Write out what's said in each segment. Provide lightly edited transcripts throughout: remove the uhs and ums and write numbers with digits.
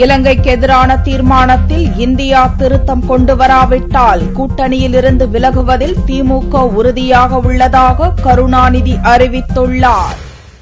இலங்கைக்கு எதிரான தீர்மானத்தில் இந்தியா திருத்தம் கொண்டுவராவிட்டால் கூட்டணியிலிருந்து விலகுவதில் திமுக உறுதியாக உள்ளதாக கருணாநிதி அறிவித்துள்ளார்.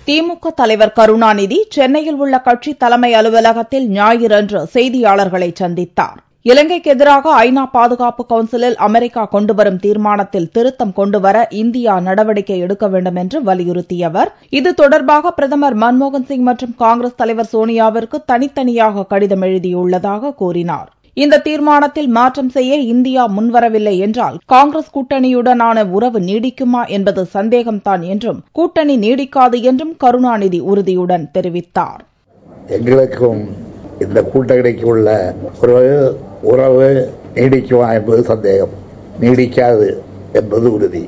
திமுக தலைவர் கருணாநிதி சென்னையில் உள்ள கட்சி தலைமை அலுவலகத்தில் ஞாயிறன்று செய்தியாளர்களை சந்தித்தார். இலங்கைக்கு எதிராக ஐநா பாதுகாப்பு கவுன்சிலில் அமெரிக்கா கொண்டுவரும் தீர்மானத்தில் திருத்தம் கொண்டுவர இந்தியா நடவடிக்கை எடுக்க வேண்டும் என்று வலியுறுத்திய அவர், இது தொடர்பாக பிரதமர் மன்மோகன் சிங் மற்றும் காங்கிரஸ் தலைவர் சோனியாவிற்கு தனித்தனியாக கடிதம் எழுதியுள்ளதாக கூறினார். இந்த தீர்மானத்தில் மாற்றம் செய்ய இந்தியா முன்வரவில்லை என்றால் காங்கிரஸ் கூட்டணியுடனான உறவு நீடிக்குமா என்பது சந்தேகம்தான் என்றும், கூட்டணி நீடிக்காது என்றும் கருணாநிதி உறுதியுடன் தெரிவித்தார். எங்களுக்கும் இந்த கூட்டணிக்கு உள்ள உறவு நீடிக்குமா என்பது சந்தேகம், நீடிக்காது என்பது உறுதி.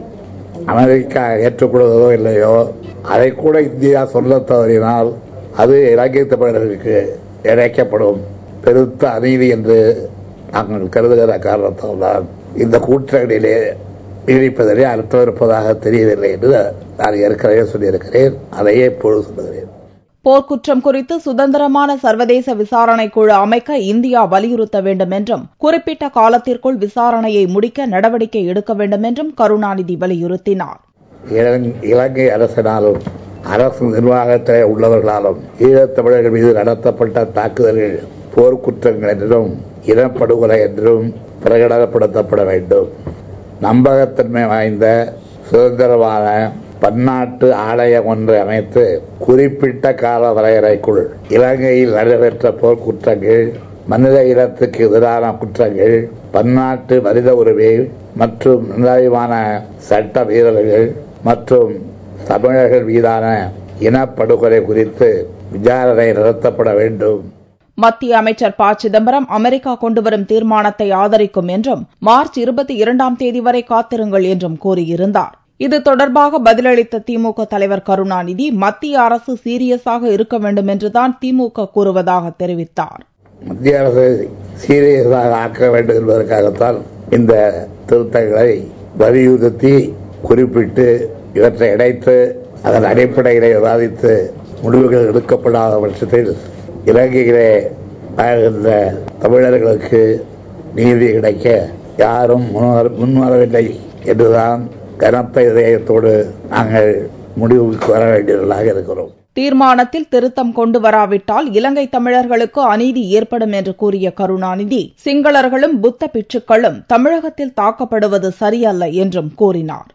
அமெரிக்கா ஏற்றுக்கொள்வதோ இல்லையோ, அதை கூட இந்தியா சொல்ல தவறினால் அது இலங்கை தமிழர்களுக்கு இழைக்கப்படும் பெருத்த அநீதி என்று நாங்கள் கருதுகிற காரணத்தால் தான் இந்த கூட்டணியிலே நீடிப்பதிலே அர்த்தம் இருப்பதாக தெரியவில்லை என்று நான் ஏற்கனவே சொல்லியிருக்கிறேன். அதையே இப்பொழுது சொல்லுகிறேன். போர்க்குற்றம் குறித்து சுதந்திரமான சர்வதேச விசாரணை குழு அமைக்க இந்தியா வலியுறுத்த வேண்டும் என்றும், குறிப்பிட்ட காலத்திற்குள் விசாரணையை முடிக்க நடவடிக்கை எடுக்க வேண்டும் என்றும் கருணாநிதி வலியுறுத்தினார். இலங்கை அரசினாலும் அரசு நிர்வாகத்தில் உள்ளவர்களாலும் ஈழத்தமிழர்கள் மீது நடத்தப்பட்ட தாக்குதல்கள் போர்க்குற்றங்கள் என்றும் இனப்படுகொலை என்றும் பிரகடனப்படுத்தப்பட வேண்டும். நம்பகத்தன்மை வாய்ந்த சுதந்திரமான பன்னாட்டு ஆணையம் ஒன்றை அமைத்து குறிப்பிட்ட கால வரையறைக்குள் இலங்கையில் நடைபெற்ற போர்க்குற்றங்கள், மனித இனத்துக்கு எதிரான குற்றங்கள், பன்னாட்டு மனித உரிமை மற்றும் நியாயமான சட்ட மீறல்கள் மற்றும் தமிழர்கள் மீதான இனப்படுகொலை குறித்து விசாரணை நடத்தப்பட வேண்டும். மத்திய அமைச்சர் ப. சிதம்பரம் அமெரிக்கா கொண்டுவரும் தீர்மானத்தை ஆதரிக்கும் என்றும், மார்ச் 22ஆம் தேதி வரை காத்திருங்கள் என்றும் கூறியிருந்தார். இது தொடர்பாக பதிலளித்த திமுக தலைவர் கருணாநிதி, மத்திய அரசு சீரியஸாக இருக்க வேண்டும் என்றுதான் திமுக கூறுவதாக தெரிவித்தார். மத்திய அரசு சீரியஸாக ஆக்க வேண்டும் என்பதற்காகத்தான் இந்த திருத்தங்களை வலியுறுத்தி குறிப்பிட்டு இவற்றை இணைத்து அதன் அடிப்படையிலே விவாதித்து முடிவுகள் எடுக்கப்படாத பட்சத்தில் இலங்கையிலே வாழ்கின்ற தமிழர்களுக்கு நீதி கிடைக்க யாரும் முன்வரவில்லை என்றுதான் கனத்த இதயத்தோடு நாங்கள் முடிவுக்கு வர வேண்டியவர்களாக இருக்கிறோம். தீர்மானத்தில் திருத்தம் கொண்டு வராவிட்டால் இலங்கை தமிழர்களுக்கு அநீதி ஏற்படும் என்று கூறிய கருணாநிதி, சிங்களர்களும் புத்த பிட்சுக்களும் தமிழகத்தில் தாக்கப்படுவது சரியல்ல என்றும் கூறினார்.